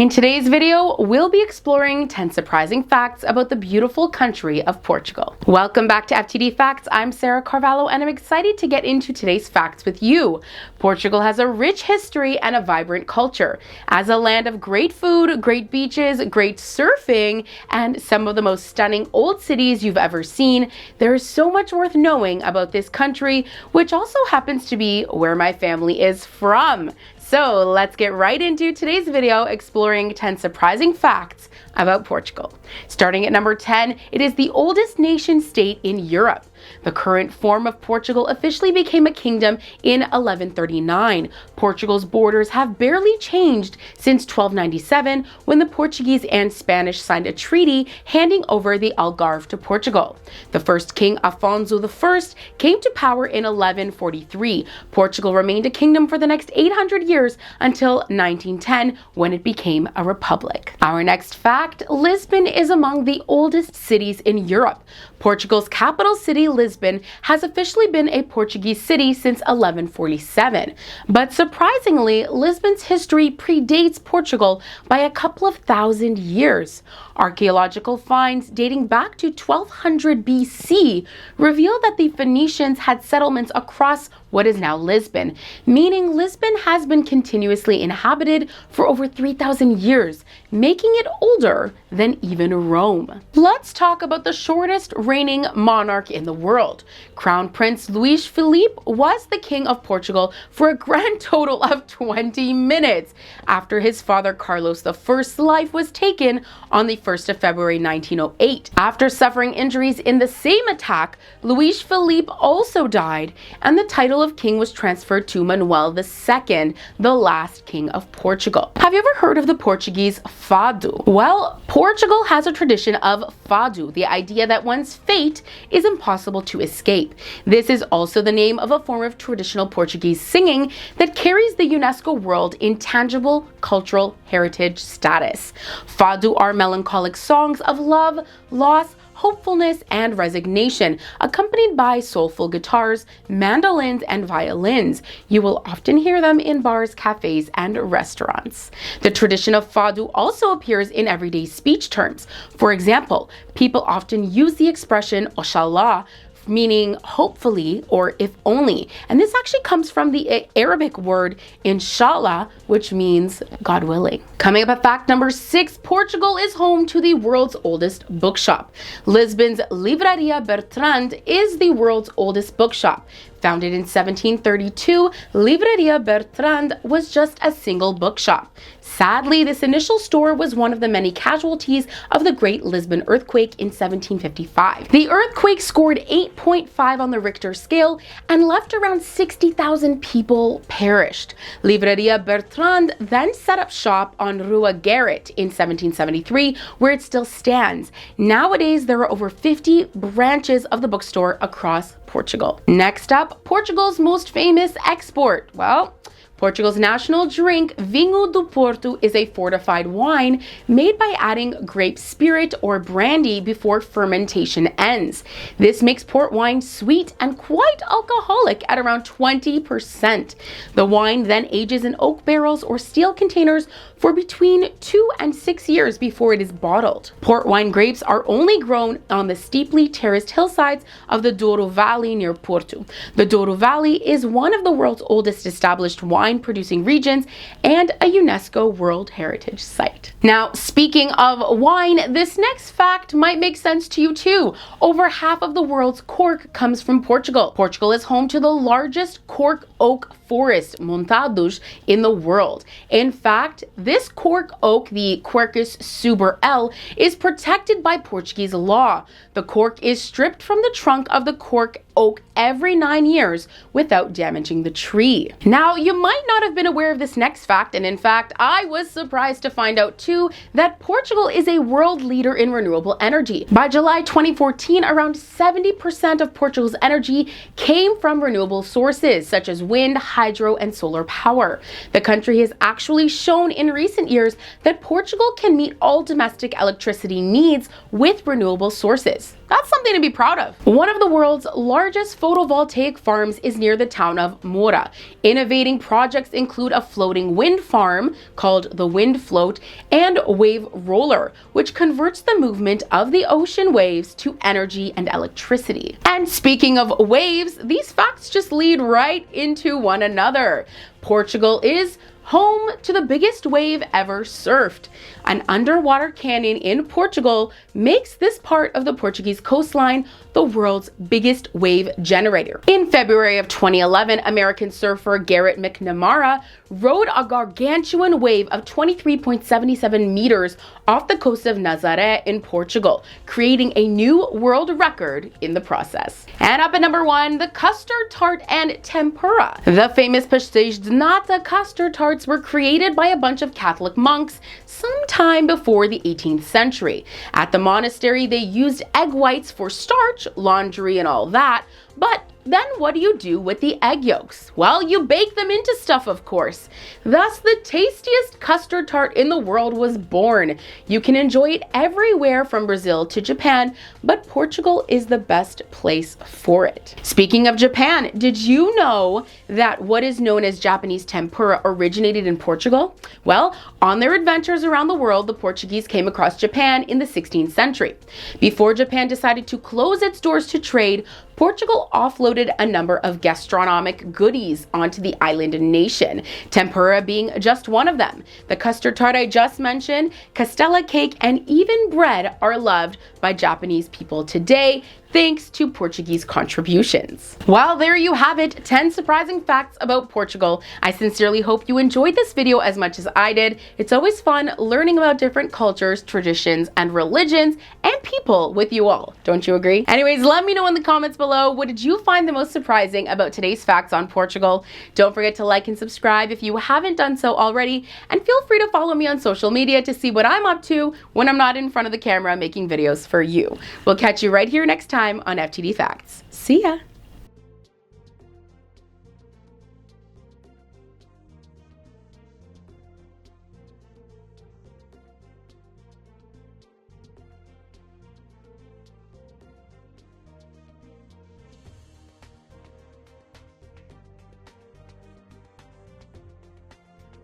In today's video, we'll be exploring 10 surprising facts about the beautiful country of Portugal. Welcome back to FTD Facts. I'm Sarah Carvalho and I'm excited to get into today's facts with you. Portugal has a rich history and a vibrant culture. As a land of great food, great beaches, great surfing, and some of the most stunning old cities you've ever seen, there is so much worth knowing about this country, which also happens to be where my family is from. So let's get right into today's video exploring 10 surprising facts about Portugal. Starting at number 10, it is the oldest nation state in Europe. The current form of Portugal officially became a kingdom in 1139. Portugal's borders have barely changed since 1297, when the Portuguese and Spanish signed a treaty handing over the Algarve to Portugal. The first king, Afonso I, came to power in 1143. Portugal remained a kingdom for the next 800 years until 1910, when it became a republic. Our next fact, Lisbon is among the oldest cities in Europe. Portugal's capital city, Lisbon, has officially been a Portuguese city since 1147. But surprisingly, Lisbon's history predates Portugal by a couple of thousand years. Archaeological finds dating back to 1200 BC reveal that the Phoenicians had settlements across what is now Lisbon, meaning Lisbon has been continuously inhabited for over 3,000 years, making it older than even Rome. Let's talk about the shortest reigning monarch in the world. Crown Prince Luís Filipe was the king of Portugal for a grand total of 20 minutes after his father Carlos I's life was taken on the 1st of February 1908. After suffering injuries in the same attack, Luís Filipe also died, and the title of king was transferred to Manuel II, the last king of Portugal. Have you ever heard of the Portuguese fado? Well, Portugal has a tradition of fado, the idea that one's fate is impossible to escape. This is also the name of a form of traditional Portuguese singing that carries the UNESCO World Intangible Cultural Heritage status. Fado are melancholic songs of love, loss, hopefulness, and resignation, accompanied by soulful guitars, mandolins, and violins. You will often hear them in bars, cafes, and restaurants. The tradition of fado also appears in everyday speech terms. For example, people often use the expression Oxalá, meaning hopefully or if only. And this actually comes from the Arabic word inshallah, which means God willing. Coming up at fact number 6, Portugal is home to the world's oldest bookshop. Lisbon's Livraria Bertrand is the world's oldest bookshop. Founded in 1732, Livraria Bertrand was just a single bookshop. Sadly, this initial store was one of the many casualties of the Great Lisbon earthquake in 1755. The earthquake scored 8.5 on the Richter scale and left around 60,000 people perished. Livraria Bertrand then set up shop on Rua Garrett in 1773, where it still stands. Nowadays, there are over 50 branches of the bookstore across Portugal. Next up, Portugal's most famous export. Well, Portugal's national drink, Vinho do Porto, is a fortified wine made by adding grape spirit or brandy before fermentation ends. This makes port wine sweet and quite alcoholic at around 20%. The wine then ages in oak barrels or steel containers for between 2 and 6 years before it is bottled. Port wine grapes are only grown on the steeply terraced hillsides of the Douro Valley near Porto. The Douro Valley is one of the world's oldest established wine producing regions and a UNESCO World Heritage Site. Now, speaking of wine, this next fact might make sense to you too. Over half of the world's cork comes from Portugal. Portugal is home to the largest cork oak forest, Montados, in the world. In fact, this cork oak, the Quercus suber-L, is protected by Portuguese law. The cork is stripped from the trunk of the cork oak every 9 years without damaging the tree. Now, you might not have been aware of this next fact, and in fact, I was surprised to find out too that Portugal is a world leader in renewable energy. By July 2014, around 70% of Portugal's energy came from renewable sources such as wind, hydro, and solar power. The country has actually shown in recent years that Portugal can meet all domestic electricity needs with renewable sources. That's something to be proud of. One of the world's largest largest photovoltaic farms is near the town of Moura. Innovating projects include a floating wind farm called the Wind Float and Wave Roller, which converts the movement of the ocean waves to energy and electricity. And speaking of waves, these facts just lead right into one another. Portugal is home to the biggest wave ever surfed. An underwater canyon in Portugal makes this part of the Portuguese coastline the world's biggest wave generator. In February of 2011, American surfer Garrett McNamara rode a gargantuan wave of 23.77 meters off the coast of Nazaré in Portugal, creating a new world record in the process. And up at number 1, the custard tart and tempura. The famous pastéis de nata custard tarts were created by a bunch of Catholic monks sometime before the 18th century. At the monastery, they used egg whites for starch, laundry, and all that, but then what do you do with the egg yolks? Well, you bake them into stuff, of course. Thus, the tastiest custard tart in the world was born. You can enjoy it everywhere from Brazil to Japan, but Portugal is the best place for it. Speaking of Japan, did you know that what is known as Japanese tempura originated in Portugal? Well, on their adventures around the world, the Portuguese came across Japan in the 16th century. Before Japan decided to close its doors to trade, Portugal offloaded a number of gastronomic goodies onto the island nation, tempura being just one of them. The custard tart I just mentioned, castella cake, and even bread are loved by Japanese people today, thanks to Portuguese contributions. Well, there you have it, 10 surprising facts about Portugal. I sincerely hope you enjoyed this video as much as I did. It's always fun learning about different cultures, traditions, and religions, and people with you all. Don't you agree? Anyways, let me know in the comments below, what did you find the most surprising about today's facts on Portugal? Don't forget to like and subscribe if you haven't done so already, and feel free to follow me on social media to see what I'm up to when I'm not in front of the camera making videos for you. We'll catch you right here next time on FTD Facts. See ya!